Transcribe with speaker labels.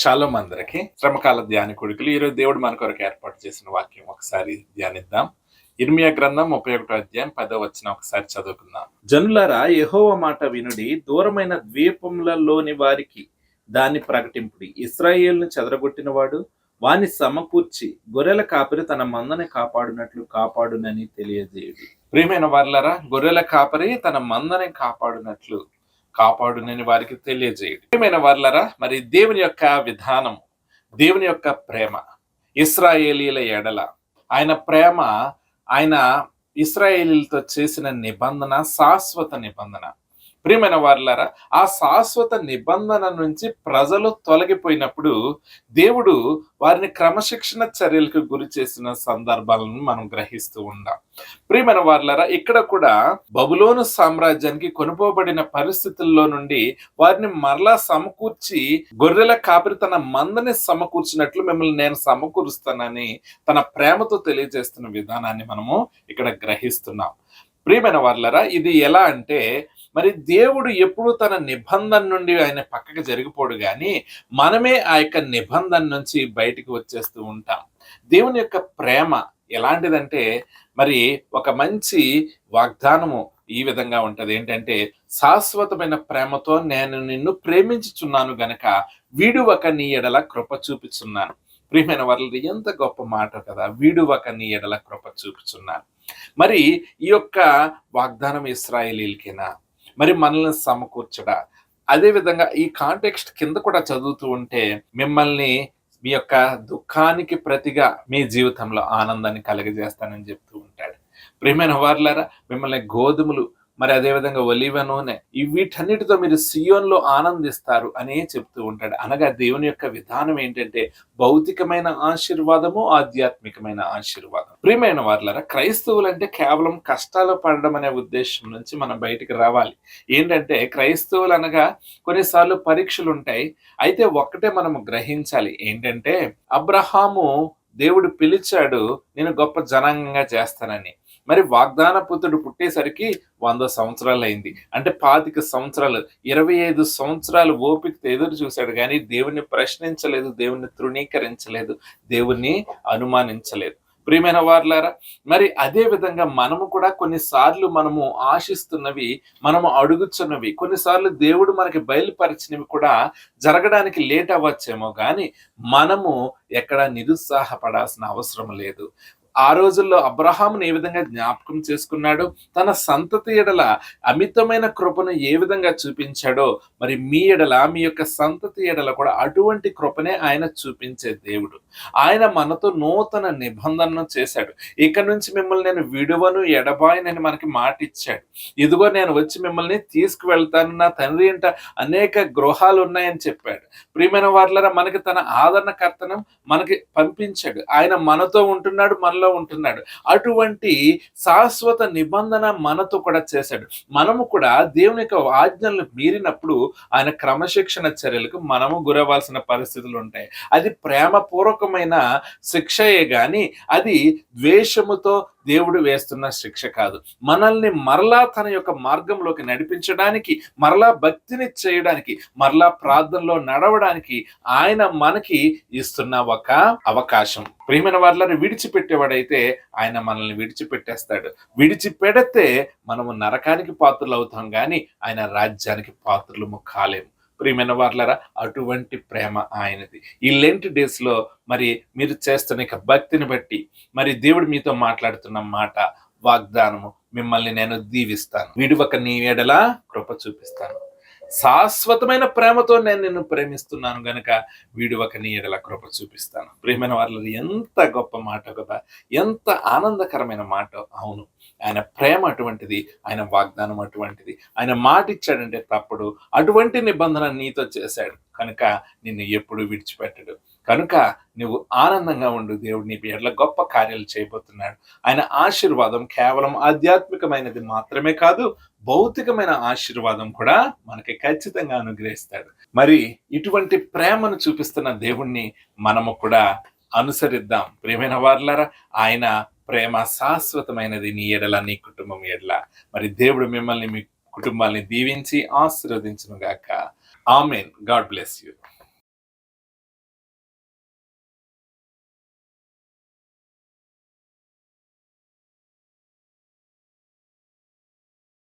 Speaker 1: Shalom అందరికి శ్రమకాల ధ్యాన కొడుకులు. ఈరోజు దేవుడు మన కొరకు ఏర్పాటు చేసిన వాక్యం ఒకసారి ధ్యానిద్దాం. ఇర్మియా గ్రంథం 31వ అధ్యాయం 10వ వచనం ఒకసారి చదువుకుందాం. జనులారా, యెహోవా మాట వినుడి, దూరమైన ద్వీపములలోని వారికి దాన్ని ప్రకటింపుడి. ఇశ్రాయేలును చెదరగొట్టిన వాడు వాని సమకూర్చి గొర్రెల కాపరి తన మందని కాపాడునట్లు కాపాడునని తెలియజేయుడి. ప్రియమైన వారలారా, గొర్రెల కాపరి తన మందని కాపాడునట్లు కాపాడునని వారికి తెలియజేయడు. ప్రియమైన వారలారా, మరి దేవుని యొక్క విధానం, దేవుని యొక్క ప్రేమ ఇశ్రాయేలీల ఎడల, ఆయన ప్రేమ, ఆయన ఇశ్రాయేలీలతో చేసిన నిబంధన శాశ్వత నిబంధన. ప్రియమైన వారలారా, ఆ శాశ్వత నిబంధన నుంచి ప్రజలు తొలగిపోయినప్పుడు దేవుడు వారిని క్రమశిక్షణ చర్యలకు గురి చేసిన సందర్భాలను మనం గ్రహిస్తూ ఉన్నాం. ప్రియమైన వారలారా, ఇక్కడ కూడా బబులోను సామ్రాజ్యానికి కొనుపోబడిన పరిస్థితుల్లో నుండి వారిని మరలా సమకూర్చి, గొర్రెల కాపరి తన మందని సమకూర్చినట్లు మిమ్మల్ని నేను సమకూరుస్తానని తన ప్రేమతో తెలియజేస్తున్న విధానాన్ని మనము ఇక్కడ గ్రహిస్తున్నాం. ప్రియమైన వారలారా, ఇది ఎలా అంటే, మరి దేవుడు ఎప్పుడు తన నిబంధన నుండి ఆయన పక్కకు జరిగిపోడు, కానీ మనమే ఆ యొక్క నిబంధన నుంచి బయటికి వచ్చేస్తూ ఉంటాం. దేవుని యొక్క ప్రేమ ఎలాంటిదంటే, మరి ఒక మంచి వాగ్దానము ఈ విధంగా ఉంటది. ఏంటంటే, శాశ్వతమైన ప్రేమతో నేను నిన్ను ప్రేమించుచున్నాను గనక వీడువక నీ ఎడల కృప చూపిస్తున్నాను. ప్రియమైన వారలారా, ఎంత గొప్ప మాట కదా, వీడువక నీ ఎడల కృప చూపుచున్నాను. మరి ఈ యొక్క వాగ్దానం ఇశ్రాయేలీలకేనా, మరి మనల్ని సమకూర్చడా? అదే విధంగా ఈ కాంటెక్స్ట్ కింద కూడా చదువుతూ ఉంటే, మిమ్మల్ని మీ యొక్క దుఃఖానికి ప్రతిగా మీ జీవితంలో ఆనందాన్ని కలగజేస్తానని చెప్తూ ఉంటాడు. ప్రియమైన వారలారా, మిమ్మల్ని గోధుమలు, మరి అదేవిధంగా ఒలీవ నూనె, వీటన్నిటితో మీరు సియోన్లో ఆనందిస్తారు అని చెప్తూ ఉంటాడు. అనగా దేవుని యొక్క విధానం ఏంటంటే, భౌతికమైన ఆశీర్వాదము, ఆధ్యాత్మికమైన ఆశీర్వాదం. ప్రియమైన వారలారా, క్రైస్తవులు అంటే కేవలం కష్టాలు పడడం అనే ఉద్దేశం నుంచి మనం బయటికి రావాలి. ఏంటంటే, క్రైస్తవులు అనగా కొన్నిసార్లు పరీక్షలు ఉంటాయి. అయితే ఒక్కటే మనము గ్రహించాలి, ఏంటంటే, అబ్రహాము దేవుడు పిలిచాడు, నేను గొప్ప జనాంగంగా చేస్తానని. మరి వాగ్దాన పుత్రుడు పుట్టేసరికి 100 సంవత్సరాలు అయింది. అంటే 25 సంవత్సరాలు, 25 సంవత్సరాలు ఓపికతో ఎదురు చూశాడు, కానీ దేవుణ్ణి ప్రశ్నించలేదు, దేవుణ్ణి తృణీకరించలేదు, దేవుణ్ణి అనుమానించలేదు. ప్రియమైన వారలారా, మరి అదే విధంగా మనము కూడా కొన్నిసార్లు మనము ఆశిస్తున్నవి, మనము అడుగుతున్నవి, కొన్నిసార్లు దేవుడు మనకి బయలుపరిచినవి కూడా జరగడానికి లేట్ అవ్వచ్చేమో, కానీ మనము ఎక్కడ నిరుత్సాహపడాల్సిన అవసరం లేదు. ఆ రోజుల్లో అబ్రహామును ఏ విధంగా జ్ఞాపకం చేసుకున్నాడో, తన సంతతి ఎడల అమితమైన కృపను ఏ విధంగా చూపించాడో, మరి మీ ఎడల, మీ యొక్క సంతతి ఎడల కూడా అటువంటి కృపనే ఆయన చూపించే దేవుడు. ఆయన మనతో నూతన నిబంధనను చేశాడు. ఇక నుంచి మిమ్మల్ని నేను విడువను, ఎడబాయనని మనకి మాట ఇచ్చాడు. ఇదిగో నేను వచ్చి మిమ్మల్ని తీసుకువెళ్తాను, నా తండ్రి ఇంట అనేక గృహాలు ఉన్నాయని చెప్పాడు. ప్రియమైన వారలారా, మనకి తన ఆదరణకర్తను మనకి పంపించాడు. ఆయన మనతో ఉంటున్నాడు, మనలో ఉంటున్నాడు. అటువంటి శాశ్వత నిబంధన మనతో కూడా చేశాడు. మనము కూడా దేవుని యొక్క ఆజ్ఞలను మీరినప్పుడు ఆయన క్రమశిక్షణ చర్యలకు మనము గురవాల్సిన పరిస్థితులు ఉంటాయి. అది ప్రేమపూర్వకమైన శిక్షయే గాని అది ద్వేషముతో దేవుడు వేస్తున్న శిక్ష కాదు. మనల్ని మరలా తన యొక్క మార్గంలోకి నడిపించడానికి, మరలా భక్తిని చేయడానికి, మరలా ప్రార్థనలో నడవడానికి ఆయన మనకి ఇస్తున్న ఒక అవకాశం. ప్రియమైన వారలారా, విడిచిపెట్టేవాడైతే ఆయన మనల్ని విడిచిపెట్టేస్తాడు. విడిచిపెడితే మనము నరకానికి పాత్రలు అవుతాం, కానీ ఆయన రాజ్యానికి పాత్రలము కాలేము. ప్రియమైన వారలారా, అటువంటి ప్రేమ ఆయనది. ఈ లెంట్ డేస్ లో మరి మీరు చేస్తున్న ఇక భక్తిని బట్టి మరి దేవుడు మీతో మాట్లాడుతున్న మాట, వాగ్దానము, మిమ్మల్ని నేను దీవిస్తాను, విడువక నీ ఎడల కృప చూపిస్తాను, శాశ్వతమైన ప్రేమతో నేను నిన్ను ప్రేమిస్తున్నాను గనక వీడువక నీ ఎడల కృప చూపిస్తాను. ప్రియమైన వారలారా, ఎంత గొప్ప మాట కదా, ఎంత ఆనందకరమైన మాట. అవును, ఆయన ప్రేమ అటువంటిది, ఆయన వాగ్దానం అటువంటిది. ఆయన మాట ఇచ్చాడంటే తప్పుడు. అటువంటి నిబంధన నీతో చేశాడు కనుక నిన్ను ఎప్పుడు విడిచిపెట్టడు. కనుక నువ్వు ఆనందంగా ఉండు. దేవుడు నీ ఎడల గొప్ప కార్యాలు చేయబోతున్నాడు. ఆయన ఆశీర్వాదం కేవలం ఆధ్యాత్మికమైనది మాత్రమే కాదు, భౌతికమైన ఆశీర్వాదం కూడా మనకి ఖచ్చితంగా అనుగ్రహిస్తాడు. మరి ఇటువంటి ప్రేమను చూపిస్తున్న దేవుణ్ణి మనము కూడా అనుసరిద్దాం. ప్రియమైన వారలారా, ఆయన ప్రేమ శాశ్వతమైనది నీ ఎడల, నీ కుటుంబం ఎడల. మరి దేవుడు మిమ్మల్ని, మీ కుటుంబాన్ని దీవించి ఆశీర్వదించును గాక. ఆమేన్. God bless you.